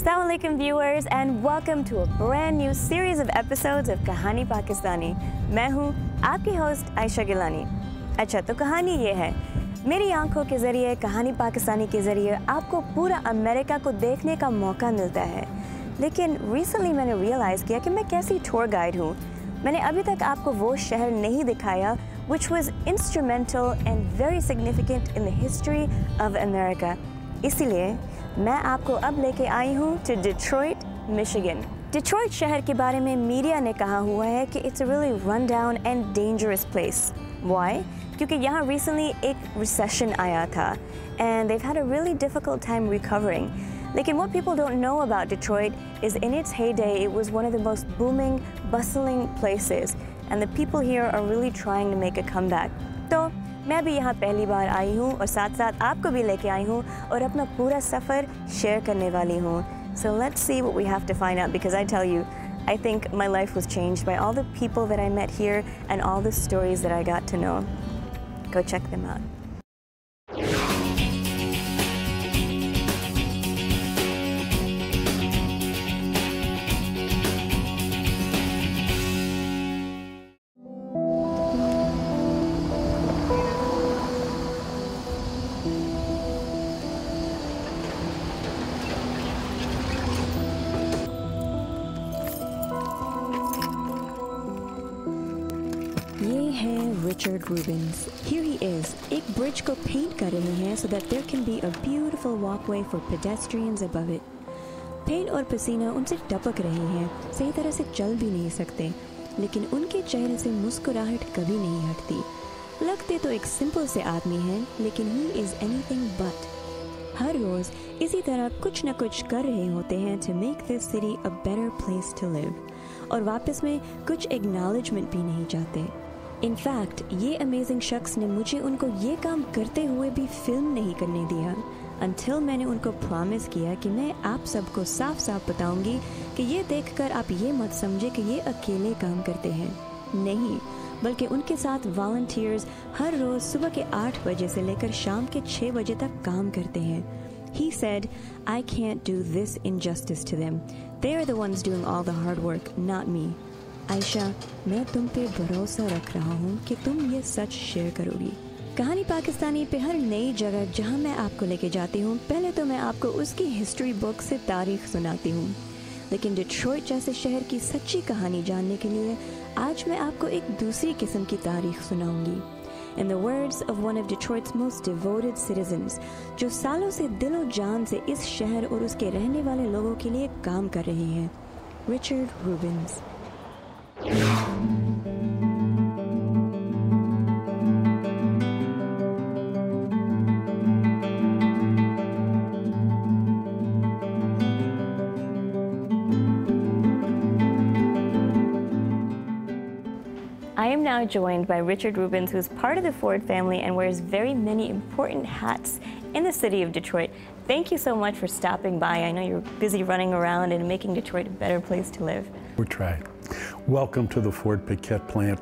Assalamu alaikum viewers and welcome to a brand new series of episodes of कहानी पाकिस्तानी। मैं हूँ आपकी host Ayesha Gilani. अच्छा, तो कहानी ये है, मेरी आंखों के ज़रिए कहानी पाकिस्तानी के ज़रिए आपको पूरा अमेरिका को देखने का मौका मिलता है। लेकिन रिसेंटली मैंने रियलाइज़ किया कि मैं कैसी टूर गाइड हूँ। मैंने अभी तक आपको वो शहर नहीं दिखाया which was instrumental and very significant in the history of America। इसीलिए मैं आपको अब लेके आई हूँ to Detroit, Michigan। डिट्रॉइट शहर के बारे में मीडिया ने कहा हुआ है कि it's a really rundown and dangerous place। Why? क्योंकि यहाँ recently एक recession आया था and they've had a really difficult time recovering। लेकिन what people don't know about Detroit is in its heyday it was one of the most booming, bustling places and the people here are really trying to make a comeback। तो मैं भी यहाँ पहली बार आई हूँ और साथ साथ आपको भी लेके आई हूँ और अपना पूरा सफ़र शेयर करने वाली हूँ। So let's see what we have to find out because I tell you, I think my life was changed by all the people that I met here and all the stories that I got to know। Go check them out। Richard Rubens. Here he is, एक bridge को paint कर रहे हैं so that there can be a beautiful walkway for pedestrians above it। Paint और पसीना उनसे टपक रहे हैं, सही तरह से चल भी नहीं सकते, लेकिन उनके चेहरे से मुस्कुराहट कभी नहीं हटती। लगते तो एक सिंपल से आदमी हैं, लेकिन he is anything but। हर रोज इसी तरह कुछ न कुछ कर रहे होते हैं to make this city a better place to live, और वापस में कुछ acknowledgement भी नहीं चाहते। इनफैक्ट ये अमेजिंग शख्स ने मुझे उनको ये काम करते हुए भी फिल्म नहीं करने दिया until मैंने उनको प्रॉमिस किया कि मैं आप सबको साफ साफ बताऊंगी कि ये देखकर आप ये मत समझे कि ये अकेले काम करते हैं। नहीं, बल्कि उनके साथ वॉलंटियर्स हर रोज़ सुबह के 8 बजे से लेकर शाम के 6 बजे तक काम करते हैं। He said, I can't do this injustice to them. They are the ones doing all the hard work, not me। Ayesha, मैं तुम पे भरोसा रख रहा हूँ कि तुम ये सच शेयर करोगी। कहानी पाकिस्तानी पे हर नई जगह जहाँ मैं आपको लेके जाती हूँ, पहले तो मैं आपको उसकी हिस्ट्री बुक से तारीख सुनाती हूँ, लेकिन डिट्रॉइट जैसे शहर की सच्ची कहानी जानने के लिए आज मैं आपको एक दूसरी किस्म की तारीख सुनाऊंगी। In the words of one of Detroit's most devoted citizens, जो सालों से दिलो जान से इस शहर और उसके रहने वाले लोगों के लिए काम कर रहे हैं, Richard रूबिन्स। I am now joined by Richard Rubens, who is part of the Ford family and wears very many important hats in the city of Detroit. Thank you so much for stopping by. I know you're busy running around and making Detroit a better place to live. We're trying. Welcome to the Ford Piquette plant.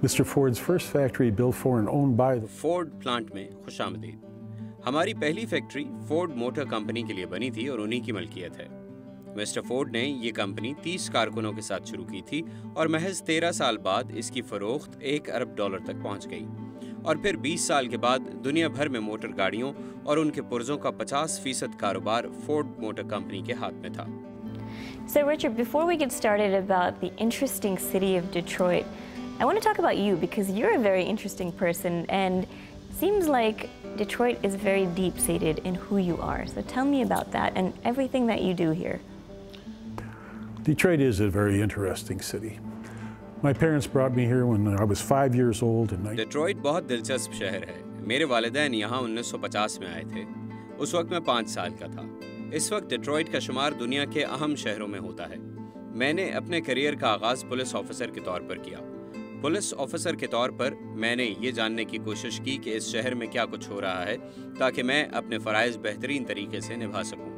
Mr. Ford's first factory built for and owned by the Ford plant में खुशामदीद। हमारी पहली factory Ford motor company के लिए बनी थी और उन्हीं की मलकियत है। मिस्टर फोर्ड ने ये कंपनी 30 कारकुनों के साथ शुरू की थी और महज 13 साल बाद इसकी फरोख्त $1 अरब तक पहुंच गई और फिर 20 साल के बाद दुनिया भर में मोटर गाड़ियों और उनके पुर्जों का 50% कारोबार फोर्ड मोटर कंपनी के हाथ में था। So Richard, before we get started about the interesting city of Detroit, I want to talk about you because you're a very interesting person and seems like Detroit is very deep-seated in who you are. So tell me about that and everything that you do here. Detroit is a very interesting city. My parents brought me here when I was 5 years old and Detroit बहुत दिलचस्प शहर है। मेरे वालिदैन यहाँ 1950 में आए थे। उस वक्त मैं 5 साल का था। इस वक्त डिट्रॉइट का शुमार दुनिया के अहम शहरों में होता है। मैंने अपने करियर का आगाज़ पुलिस ऑफिसर के तौर पर किया। पुलिस ऑफिसर के तौर पर मैंने ये जानने की कोशिश की कि इस शहर में क्या कुछ हो रहा है ताकि मैं अपने फ़राइज़ बेहतरीन तरीके से निभा सकूं।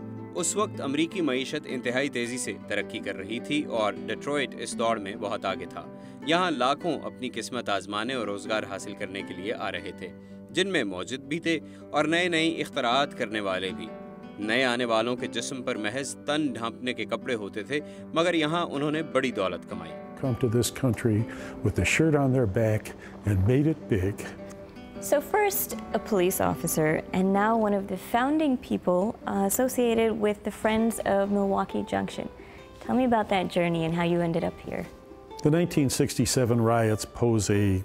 उस वक्त अमरीकी मईशत इंतहाई तेज़ी से तरक्की कर रही थी और डिट्रॉइट इस दौड़ में बहुत आगे था। यहाँ लाखों अपनी किस्मत आजमाने और रोज़गार हासिल करने के लिए आ रहे थे, जिनमें मौजूद भी थे और नए नए इख्तराआत करने वाले भी। नए आने वालों के जिस्म पर महज तन ढांपने के कपड़े होते थे, मगर यहाँ उन्होंने बड़ी दौलत कमाई। Come to this country with the shirt on their back and made it big. So first a police officer and now one of the founding people associated with the Friends of Milwaukee Junction. Tell me about that journey and how you ended up here. The 1967 riots pose a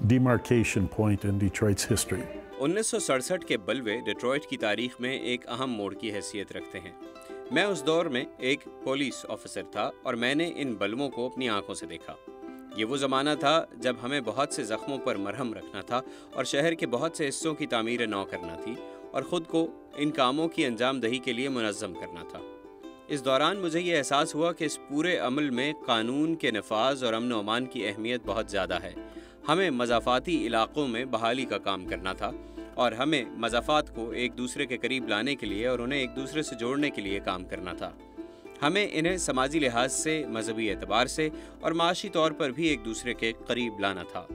demarcation point in Detroit's history. 1967 के बलवे Detroit की तारीख में एक अहम मोड़ की हैसियत रखते हैं। मैं उस दौर में एक पुलिस ऑफिसर था और मैंने इन बलवों को अपनी आंखों से देखा। ये वो ज़माना था जब हमें बहुत से ज़ख्मों पर मरहम रखना था और शहर के बहुत से हिस्सों की तामीर नौ करना थी और ख़ुद को इन कामों की अंजामदही के लिए मुनज़्ज़म करना था। इस दौरान मुझे ये एहसास हुआ कि इस पूरे अमल में कानून के नफाज और अमन व अमान की अहमियत बहुत ज़्यादा है। हमें मज़ाफ़ाती इलाक़ों में बहाली का काम करना था और हमें मज़ाफ़ात को एक दूसरे के करीब लाने के लिए और उन्हें एक दूसरे से जोड़ने के लिए काम करना था। हमें इन्हें समाजी लिहाज से, मजहबी एतबार से और माशी तौर पर भी एक दूसरे के करीब लाना था।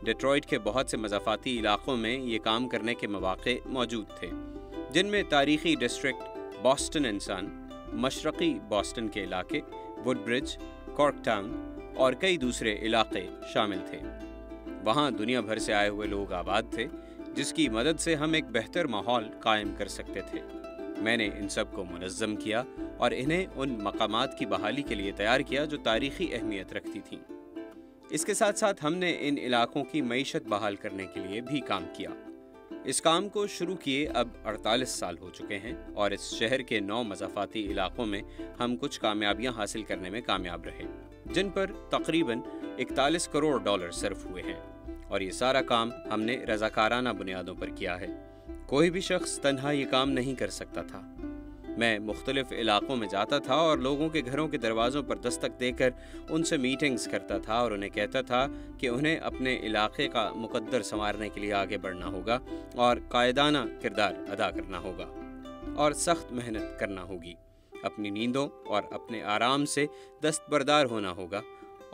डिट्रॉइट के बहुत से मज़ाफ़ाती इलाक़ों में ये काम करने के मौक़े मौजूद थे, जिनमें तारीख़ी डिस्ट्रिक्ट बॉस्टन इंसान, मशरक़ी बॉस्टन के इलाके, वुडब्रिज, कॉर्क टाउन और कई दूसरे इलाके शामिल थे। वहाँ दुनिया भर से आए हुए लोग आबाद थे, जिसकी मदद से हम एक बेहतर माहौल कायम कर सकते थे। मैंने इन सब को मुनज़्ज़म किया और इन्हें उन मकामात की बहाली के लिए तैयार किया जो तारीख़ी अहमियत रखती थीं। इसके साथ साथ हमने इन इलाकों की मईशत बहाल करने के लिए भी काम किया। इस काम को शुरू किए अब 48 साल हो चुके हैं और इस शहर के 9 मज़ाफ़ाती इलाकों में हम कुछ कामयाबियां हासिल करने में कामयाब रहे, जिन पर तकरीबन 41 करोड़ डॉलर सर्फ हुए हैं और ये सारा काम हमने रज़ाकाराना बुनियादों पर किया है। कोई भी शख्स तन्हा ये काम नहीं कर सकता था। मैं मुख्तलिफ इलाकों में जाता था और लोगों के घरों के दरवाज़ों पर दस्तक देकर उनसे मीटिंग्स करता था और उन्हें कहता था कि उन्हें अपने इलाके का मुकद्दर संवारने के लिए आगे बढ़ना होगा और कायदाना किरदार अदा करना होगा और सख्त मेहनत करना होगी। अपनी नींदों और अपने आराम से दस्तबरदार होना होगा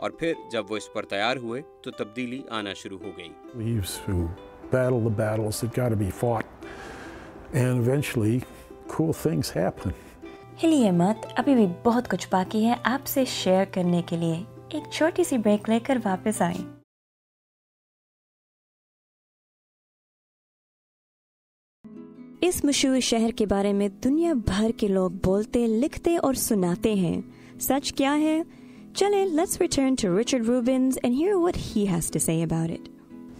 और फिर जब वो इस पर तैयार हुए तो तब्दीली आना शुरू हो गई। We used to battle the battles that got to be fought, and eventually cool things happen. हिलिए मत, अभी भी बहुत कुछ बाकी है आपसे शेयर करने के लिए। एक छोटी सी ब्रेक लेकर वापस आएं। इस मशहूर शहर के बारे में दुनिया भर के लोग बोलते, लिखते और सुनाते हैं। सच क्या है? चलें, let's return to Richard Rubens and hear what he has to say about it.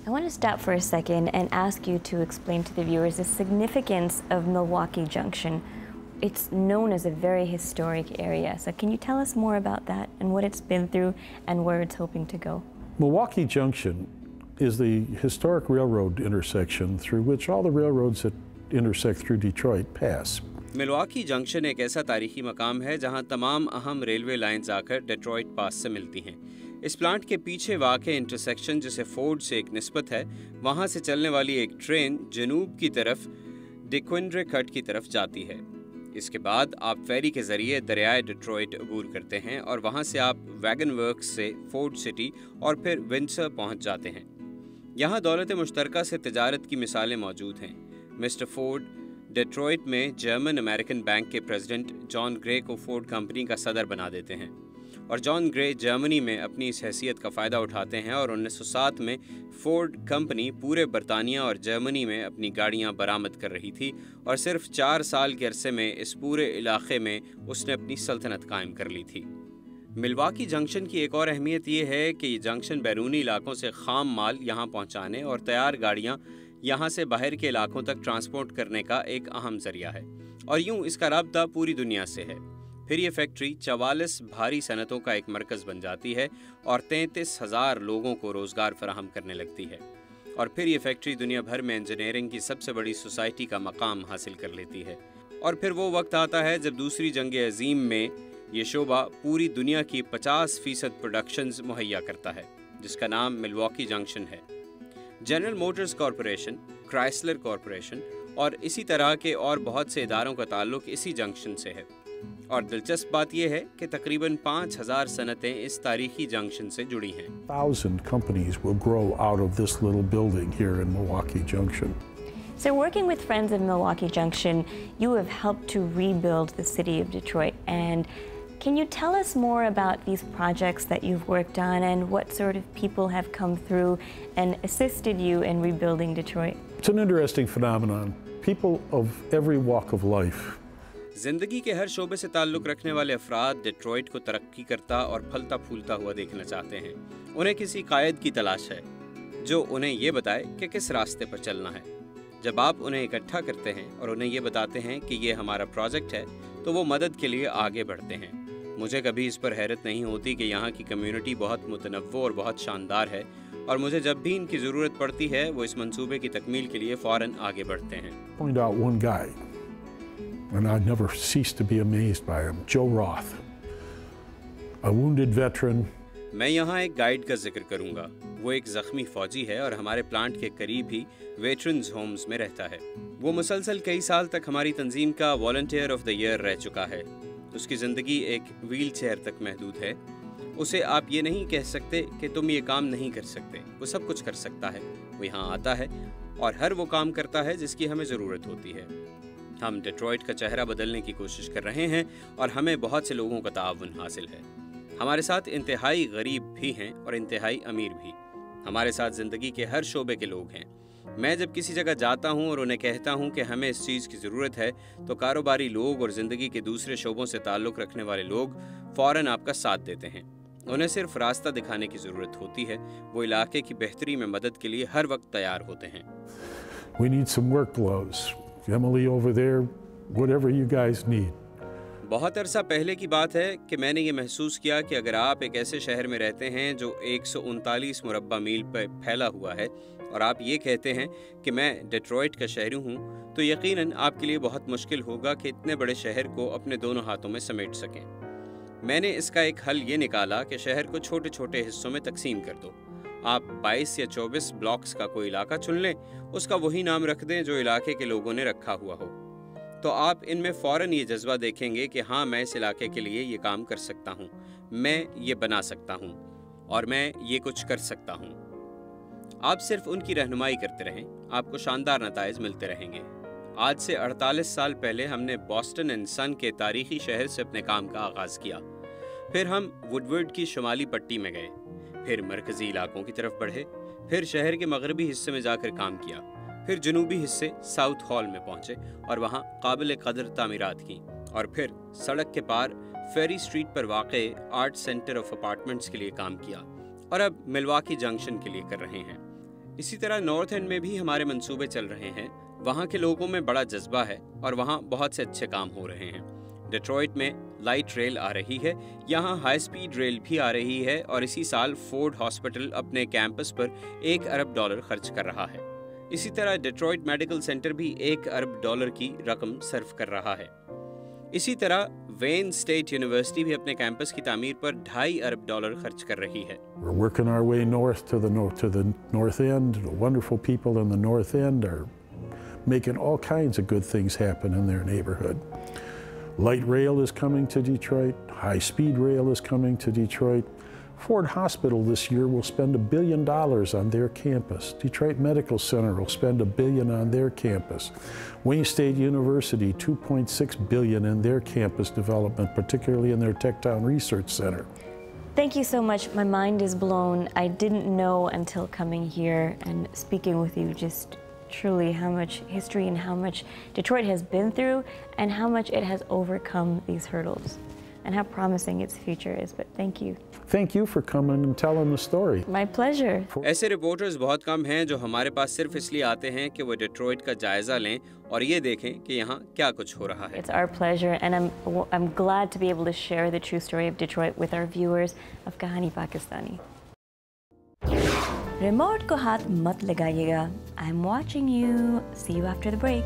I want to stop for a second and ask you to explain to the viewers the significance of Milwaukee Junction. It's known as a very historic area, so can you tell us more about that and what it's been through and where it's hoping to go? Milwaukee Junction is the historic railroad intersection through which all the railroads that intersect through Detroit pass. मिलवाकी junction एक ऐसा तारीखी मकाम है जहां तमाम अहम railway lines आकर Detroit पास से मिलती हैं। इस प्लांट के पीछे वाक़े इंटरसेक्शन जिसे फोर्ड से एक निस्बत है, वहां से चलने वाली एक ट्रेन जनूब की तरफ डिक्विंड्रे कट की तरफ जाती है। इसके बाद आप फेरी के ज़रिए दरियाए डेट्रॉइट अबूर करते हैं और वहां से आप वैगन वर्क्स से फोर्ड सिटी और फिर विंडसर पहुंच जाते हैं। यहाँ दौलत मुश्तरका से तिजारत की मिसालें मौजूद हैं। मिस्टर फोर्ड डेट्रॉइट में जर्मन अमेरिकन बैंक के प्रेसिडेंट जॉन ग्रे को फोर्ड कंपनी का सदर बना देते हैं और जॉन ग्रे जर्मनी में अपनी इस हैसियत का फ़ायदा उठाते हैं और 1907 में फोर्ड कंपनी पूरे बरतानिया और जर्मनी में अपनी गाड़ियां बरामद कर रही थी और सिर्फ 4 साल के अरसे में इस पूरे इलाके में उसने अपनी सल्तनत कायम कर ली थी। मिलवाकी जंक्शन की एक और अहमियत ये है कि ये जंक्शन बैरूनी इलाकों से ख़ाम माल यहाँ पहुँचाने और तैयार गाड़ियाँ यहाँ से बाहर के इलाकों तक ट्रांसपोर्ट करने का एक अहम ज़रिया है और यूँ इसका राब्ता पूरी दुनिया से है। फिर ये फैक्ट्री 44 भारी सनतों का एक मरकज़ बन जाती है और 33,000 लोगों को रोज़गार फराहम करने लगती है और फिर ये फैक्ट्री दुनिया भर में इंजीनियरिंग की सबसे बड़ी सोसाइटी का मकाम हासिल कर लेती है। और फिर वो वक्त आता है जब दूसरी जंग अज़ीम में ये शोबा पूरी दुनिया की 50% प्रोडक्शंस मुहैया करता है, जिसका नाम मिलवाकी जंक्शन है। General Motors corporation, Chrysler corporation और इसी तरह के और बहुत से इदारों का ताल्लुक इसी जंक्शन से है और दिलचस्प बात यह है कि तकरीबन 5,000 सनतें इस तारीखी जंक्शन से जुड़ी हैं। 1,000 companies will grow out of this little building here in Milwaukee Junction. So working with Friends of Milwaukee Junction, you have helped to rebuild the city of Detroit. And can you tell us more about these projects that you've worked on and what sort of people have come through and assisted you in rebuilding Detroit? It's an interesting phenomenon. People of every walk of life. जिंदगी के हर शोबे से ताल्लुक़ रखने वाले अफराद Detroit को तरक्की करता और फलता फूलता हुआ देखना चाहते हैं। उन्हें किसी कायद की तलाश है जो उन्हें ये बताए कि किस रास्ते पर चलना है। जब आप उन्हें इकट्ठा करते हैं और उन्हें ये बताते हैं कि ये हमारा प्रोजेक्ट है तो वो मदद के लिए आगे बढ़ते हैं। मुझे कभी इस पर हैरत नहीं होती कि यहाँ की कम्युनिटी बहुत मुतनव्वो और बहुत शानदार है और मुझे जब भी इनकी ज़रूरत पड़ती है वो इस मंसूबे की तकमील के लिए फ़ौरन आगे बढ़ते हैं। Point out one guy, and I never cease to be amazed by him, Joe Roth, a wounded veteran. मैं यहाँ एक गाइड का जिक्र करूँगा। वो एक ज़ख्मी फ़ौजी है और हमारे प्लांट के करीब ही वेटरन्स होम्स में रहता है। वो मुसलसल कई साल तक हमारी तंजीम का वॉलंटियर ऑफ द ईयर रह चुका है। उसकी ज़िंदगी एक व्हील चेयर तक महदूद है। उसे आप ये नहीं कह सकते कि तुम ये काम नहीं कर सकते। वो सब कुछ कर सकता है। वो यहाँ आता है और हर वो काम करता है जिसकी हमें ज़रूरत होती है। हम डिट्रॉइट का चेहरा बदलने की कोशिश कर रहे हैं और हमें बहुत से लोगों का ताउन हासिल है। हमारे साथ इंतहाई गरीब भी हैं और इंतहाई अमीर भी। हमारे साथ ज़िंदगी के हर शोबे के लोग हैं। मैं जब किसी जगह जाता हूं और उन्हें कहता हूं कि हमें इस चीज़ की ज़रूरत है तो कारोबारी लोग और ज़िंदगी के दूसरे शोबों से ताल्लुक़ रखने वाले लोग फ़ौरन आपका साथ देते हैं। उन्हें सिर्फ रास्ता दिखाने की ज़रूरत होती है। वो इलाके की बेहतरी में मदद के लिए हर वक्त तैयार होते हैं। We need some work gloves. Emily over there, whatever you guys need. बहुत अरसा पहले की बात है कि मैंने ये महसूस किया कि अगर आप एक ऐसे शहर में रहते हैं जो 139 मुरब्बा मील पर फैला हुआ है और आप ये कहते हैं कि मैं डिट्रॉइट का शहरी हूँ, तो यकीनन आपके लिए बहुत मुश्किल होगा कि इतने बड़े शहर को अपने दोनों हाथों में समेट सकें। मैंने इसका एक हल ये निकाला कि शहर को छोटे छोटे हिस्सों में तकसीम कर दो। आप 22 या 24 ब्लॉक्स का कोई इलाका चुन लें, उसका वही नाम रख दें जो इलाके के लोगों ने रखा हुआ हो। तो आप इनमें फ़ौरन ये जज्बा देखेंगे कि हाँ, मैं इस इलाके के लिए ये काम कर सकता हूँ, मैं ये बना सकता हूँ और मैं ये कुछ कर सकता हूँ। आप सिर्फ उनकी रहनुमाई करते रहें, आपको शानदार नताइज मिलते रहेंगे। आज से 48 साल पहले हमने बॉस्टन एंड सन के तारीखी शहर से अपने काम का आगाज़ किया। फिर हम वुडवर्ड की शुमाली पट्टी में गए, फिर मरकज़ी इलाकों की तरफ बढ़े, फिर शहर के मगरबी हिस्से में जाकर काम किया, फिर जनूबी हिस्से साउथ हॉल में पहुंचे और वहां काबिल कदर तामीरात की, और फिर सड़क के पार फेरी स्ट्रीट पर वाक़े आर्ट सेंटर ऑफ अपार्टमेंट्स के लिए काम किया और अब मिलवाकी जंक्शन के लिए कर रहे हैं। इसी तरह नॉर्थ एंड में भी हमारे मंसूबे चल रहे हैं। वहाँ के लोगों में बड़ा जज्बा है और वहाँ बहुत से अच्छे काम हो रहे हैं। डिट्रॉइट में लाइट रेल आ रही है, यहाँ हाई स्पीड रेल भी आ रही है और इसी साल फोर्ड हॉस्पिटल अपने कैंपस पर $1 अरब खर्च कर रहा है। इसी तरह डिट्रॉइट मेडिकल सेंटर भी $1 अरब की रकम सर्व कर रहा है। इसी तरह वेन स्टेट यूनिवर्सिटी भी अपने कैंपस की तामीर पर $2.5 अरब खर्च कर रही है। We're working our way north to the north end. The wonderful people in the north end are making all kinds of good things happen in their neighborhood. Light rail is coming to Detroit. High-speed rail is coming to Detroit. Ford Hospital this year will spend $1 billion on their campus. Detroit Medical Center will spend $1 billion on their campus. Wayne State University, $2.6 billion in their campus development, particularly in their Techtown Research Center. Thank you so much. My mind is blown. I didn't know until coming here and speaking with you just truly how much history and how much Detroit has been through and how much it has overcome these hurdles and how promising its future is. But thank you. Thank you for coming and telling the story. My pleasure. ऐसे reporters बहुत कम हैं जो हमारे पास सिर्फ इसलिए आते हैं कि वो डिट्रॉइट का जायजा लें और ये देखें कि यहाँ क्या कुछ हो रहा है। It's our pleasure and I'm glad to be able to share the true story of Detroit with our viewers of Kahani Pakistani. Remote को हाथ मत लगाइएगा. I'm watching you. See you after the break.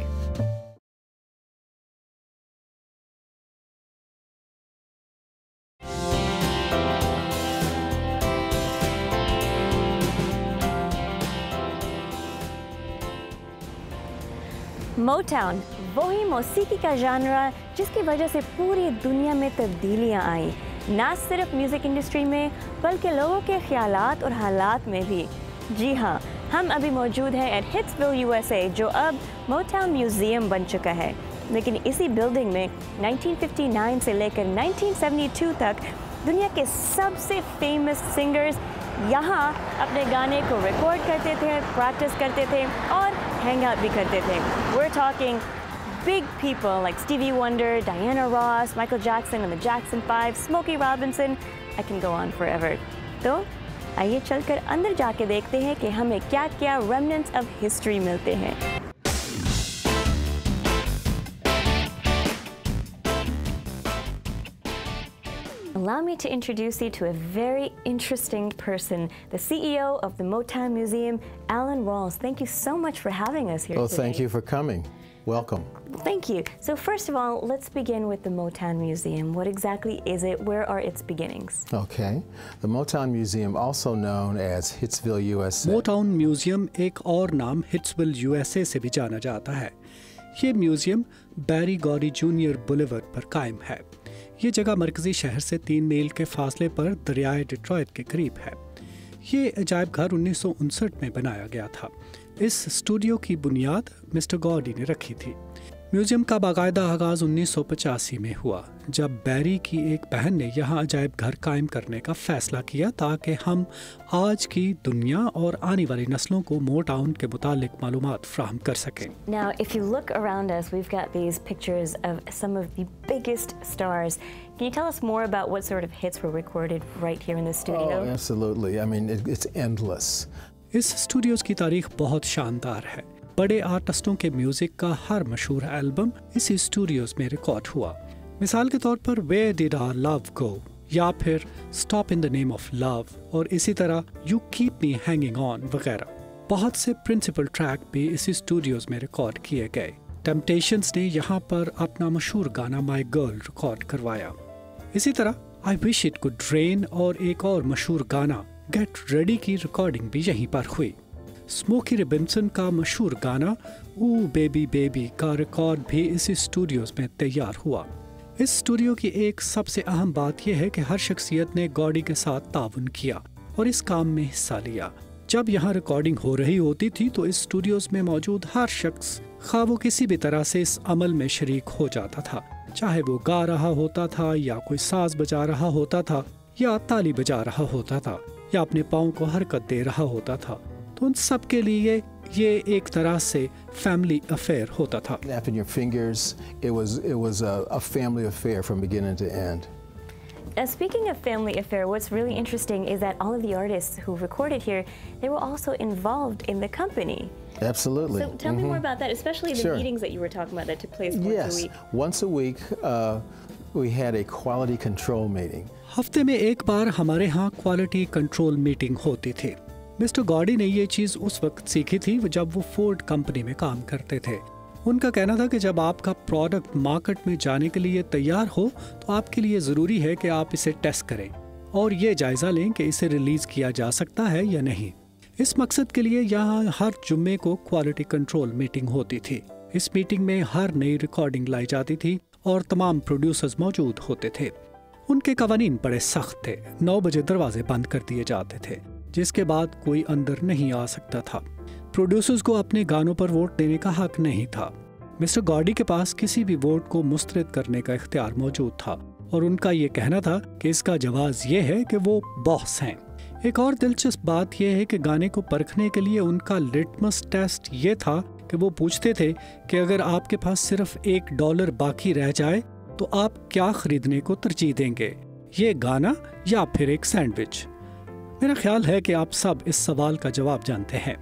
Motown वही मौसीकी का जानरा जिसकी वजह से पूरी दुनिया में तब्दीलियां आई, ना सिर्फ म्यूज़िक इंडस्ट्री में बल्कि लोगों के ख्यालात और हालात में भी। जी हाँ, हम अभी मौजूद हैं एट हिट्सविल यूएसए, जो अब मोटाउन म्यूजियम बन चुका है। लेकिन इसी बिल्डिंग में 1959 से लेकर 1972 तक दुनिया के सबसे फेमस सिंगर्स यहाँ अपने गाने को रिकॉर्ड करते थे, प्रैक्टिस करते थे और हैंग आउट भी करते थे। We're talking big people like Stevie Wonder, Diana Ross, Michael Jackson and the Jackson 5, Smokey Robinson. I can go on forever. तो आइए चलकर अंदर जाके देखते हैं कि हमें क्या-क्या remnants of history मिलते हैं। Allow me to introduce you to a very interesting person, the CEO of the Motown Museum, Alan Rawls. Thank you so much for having us here today. Thank you for coming. Welcome. Thank you. So first of all, let's begin with the Motown Museum. What exactly is it? Where are its beginnings? Okay. The Motown Museum, also known as Hitsville, USA. Motown museum एक और नाम हिट्सविल USA से भी जाना जाता है। ये museum बैरी गॉरी junior boulevard पर कायम है। ये जगह मरकजी शहर से 3 मील के फासले पर दरियाए डिट्रॉइट के करीब है। ये अजायब घर 1959 में बनाया गया था। इस स्टूडियो की बुनियाद मिस्टर गॉडी ने रखी थी। म्यूजियम का बाकायदा आगाज 1985 में हुआ, जब बैरी की एक बहन ने यहाँ अजायब घर कायम करने का फैसला किया ताकि हम आज की दुनिया और आने वाली नस्लों को मोटाउन के मुतालिक मालूमात फ्राहम कर सकें। Now, if you look around us, we've got these pictures of some of the biggest stars. Can you tell us more about what sort of hits were recorded right here in the studio? Oh, absolutely. I mean, it's endless. इस studios की तारीख बहुत शानदार है। बड़े आर्टिस्टों के music का हर मशहूर एल्बम इसी स्टूडियोज में रिकॉर्ड हुआ। मिसाल के तौर पर Where Did Our Love Go या फिर Stop in the Name of Love और इसी तरह You Keep Me Hanging On वगैरह। बहुत से प्रिंसिपल ट्रैक भी इसी स्टूडियोज में रिकॉर्ड किए गए। टेम्पटेशंस ने यहाँ पर अपना मशहूर गाना My Girl रिकॉर्ड करवाया। इसी तरह I Wish It Could Rain और एक और मशहूर गाना Get Ready की रिकॉर्डिंग भी यहीं पर हुई। स्मोकी रॉबिन्सन का मशहूर गाना ओ बेबी बेबी का रिकॉर्ड भी इसी स्टूडियोज में तैयार हुआ। इस स्टूडियो की एक सबसे अहम बात यह है कि हर शख्सियत ने गॉडी के साथ ताउन किया और इस काम में हिस्सा लिया। जब यहाँ रिकॉर्डिंग हो रही होती थी तो इस स्टूडियोज में मौजूद हर शख्स खा वो किसी भी तरह से इस अमल में शरीक हो जाता था, चाहे वो गा रहा होता था या कोई साज बजा रहा होता था या ताली बजा रहा होता था या अपने पाँव को हरकत दे रहा होता था। तो उन सब के लिए ये एक तरह से फैमिली अफेयर होता था। Snapping your fingers, it was a family affair from beginning to end. Speaking of family affair, what's really interesting is that all of the artists who recorded here, they were also involved in the company. Absolutely. So tell me more about that, especially the meetings that you were talking about that took place once a week. Yes, once a week we had a quality control meeting. हफ्ते में एक बार हमारे यहाँ quality control meeting होती थी। Mister gaudy ने ये चीज़ उस वक्त सीखी थी जब वो फोर्ड कंपनी में काम करते थे। उनका कहना था कि जब आपका प्रोडक्ट मार्केट में जाने के लिए तैयार हो तो आपके लिए ज़रूरी है कि आप इसे टेस्ट करें और ये जायज़ा लें कि इसे रिलीज़ किया जा सकता है या नहीं। इस मकसद के लिए यहाँ हर जुम्मे को क्वालिटी कंट्रोल मीटिंग होती थी। इस मीटिंग में हर नई रिकॉर्डिंग लाई जाती थी और तमाम प्रोड्यूसर्स मौजूद होते थे। उनके कवानीन बड़े सख्त थे। 9 बजे दरवाजे बंद कर दिए जाते थे, जिसके बाद कोई अंदर नहीं आ सकता था। प्रोड्यूसर्स को अपने गानों पर वोट देने का हक नहीं था। मिस्टर गॉडी के पास किसी भी वोट को मुस्तरद करने का इख्तियार मौजूद था और उनका ये कहना था कि इसका जवाब ये है कि वो बॉस हैं। एक और दिलचस्प बात यह है कि गाने को परखने के लिए उनका लिटमस टेस्ट ये था कि वो पूछते थे कि अगर आपके पास सिर्फ $1 बाकी रह जाए तो आप क्या खरीदने को तरजीह देंगे, ये गाना या फिर एक सैंडविच। मेरा ख्याल है कि आप सब इस सवाल का जवाब जानते हैं।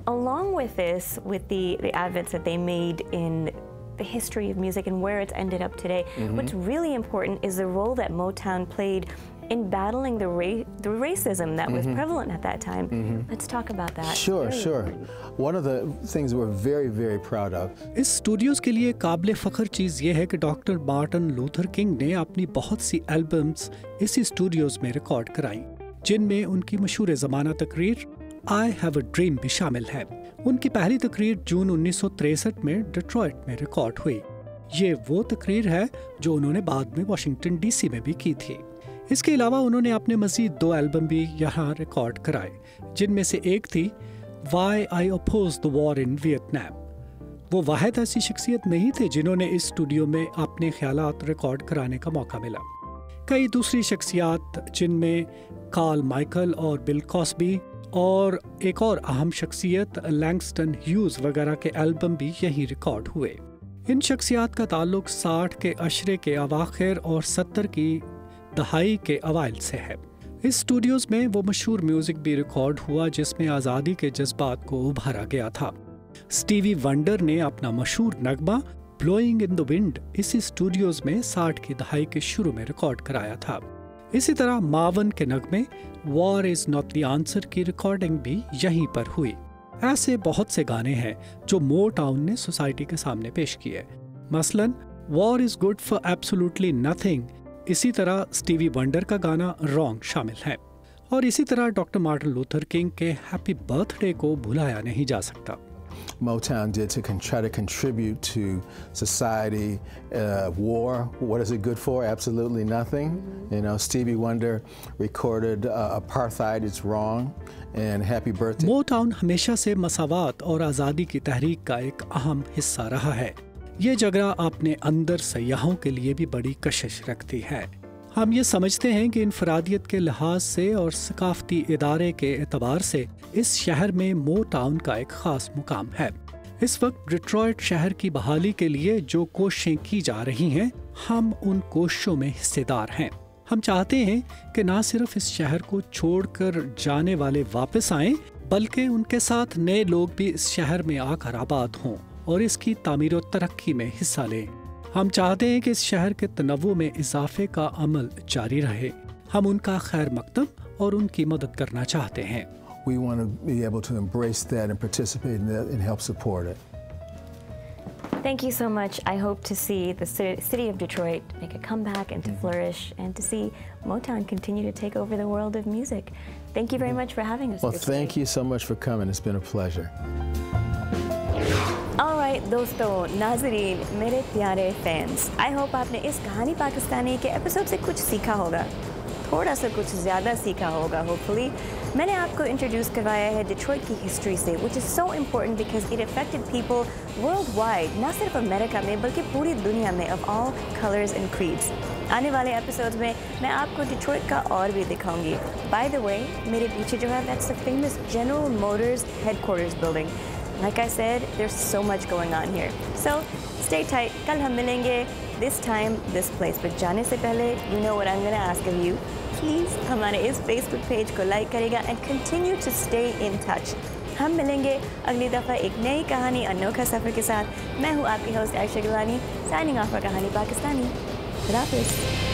Along with this, with the advents that they made in the history of music and where it's ended up today, what's really important is the role that Motown played in battling the racism that was prevalent at that time. Let's talk about that. Sure. One of the things we're very, very proud of. इस studios के लिए काबिल फ़ख्र चीज़ ये है कि doctor Martin Luther king ने अपनी बहुत सी एल्बम्स इसी स्टूडियोज में रिकॉर्ड कराई, जिनमें उनकी मशहूर ज़माना तकरीर I Have a Dream भी शामिल है। उनकी पहली तकरीर जून 1963 में डिट्रॉइट में रिकॉर्ड हुई। ये वो तकरीर है जो उन्होंने बाद में वाशिंगटन डीसी में भी की थी। इसके अलावा उन्होंने अपने मज़ीद 2 एल्बम भी यहाँ रिकॉर्ड कराए, जिनमें से एक थी Why I Oppose the War in Vietnam। वो वाहिद ऐसी शख्सियत नहीं थे जिन्होंने इस स्टूडियो में अपने ख्यालात रिकॉर्ड कराने का मौका मिला। कई दूसरी शख्सियात जिनमें कार्ल माइकल और बिल कॉस्बी और एक और अहम शख्सियत लैंगस्टन ह्यूज वगैरह के एल्बम भी यहीं रिकॉर्ड हुए। इन शख्सियात का ताल्लुक 60 के अशरे के अवाखिर और 70 की दहाई के अवाइल से है। इस स्टूडियोज में वो मशहूर म्यूजिक भी रिकॉर्ड हुआ जिसमें आज़ादी के जज्बात को उभारा गया था। स्टीवी वंडर ने अपना मशहूर नगमा ब्लोइंग इन द विंड इसी स्टूडियोज में 60 की दहाई के शुरू में रिकॉर्ड कराया था। इसी तरह मावन के नगमे war is not the answer की रिकॉर्डिंग भी यहीं पर हुई। ऐसे बहुत से गाने हैं जो मोटाउन ने सोसाइटी के सामने पेश किए। मसलन war is good for absolutely nothing, इसी तरह स्टीवी वंडर का गाना रॉन्ग शामिल है। और इसी तरह डॉक्टर मार्टिन लूथर किंग के हैप्पी बर्थडे को भुलाया नहीं जा सकता। Motown did to try to contribute to society. War, what is it good for? Absolutely nothing. You know, Stevie Wonder recorded Apartheid, it's wrong, and Happy Birthday. Motown हमेशा से मसावात और आज़ादी की तहरीक का एक अहम हिस्सा रहा है। ये जगह अपने अंदर सयाहों के लिए भी बड़ी कशिश रखती है। हम ये समझते हैं कि इनफरादियत के लिहाज से और सकाफती इदारे के एतबार से इस शहर में मोटाउन का एक खास मुकाम है। इस वक्त डिट्रॉयट शहर की बहाली के लिए जो कोशिशें की जा रही हैं, हम उन कोशिशों में हिस्सेदार हैं। हम चाहते हैं कि ना सिर्फ इस शहर को छोड़कर जाने वाले वापस आएं, बल्कि उनके साथ नए लोग भी इस शहर में आकर आबाद हों और इसकी तामीर और तरक्की में हिस्सा लें। हम चाहते हैं कि इस शहर के तनव्वु में इजाफे का अमल जारी रहे। हम उनका खैर मकदम और उनकी मदद करना चाहते हैं। We want to be able to embrace that and participate in that and help support it. Thank you so much. I hope to see the city of Detroit make a comeback and to flourish, and to see Motown continue to take over the world of music. Thank you very much for having us. Well, thank you so much for coming. It's been a pleasure. Alright दोस्तों, नाज़रीन, मेरे प्यारे fans, I hope आपने इस कहानी पाकिस्तानी के episode से कुछ सीखा होगा, थोड़ा सा कुछ ज़्यादा सीखा होगा होपफुली। मैंने आपको इंट्रोड्यूस करवाया है डिट्रॉइट की हिस्ट्री से, which is so important because it affected people world wide, ना सिर्फ अमेरिका में बल्कि पूरी दुनिया में, of all colours and creeds. आने वाले एपिसोड्स में मैं आपको डिट्रॉइट का और भी दिखाऊंगी। बाय द वे, मेरे पीछे जो है that's the famous general Motors headquarters building. Like I said, there's so much going on here. So stay tight. कल हम मिलेंगे this time, this place. But जाने से पहले, you know what I'm gonna ask of you. Please हमारे इस Facebook page को like करेगा and continue to stay in touch. हम मिलेंगे अगली दफ़ा एक नई कहानी, अनोखा सफ़र के साथ। मैं हूँ आपकी host Ayesha Gilani, signing off for कहानी पाकिस्तानी। खुदा हाफ़िज़।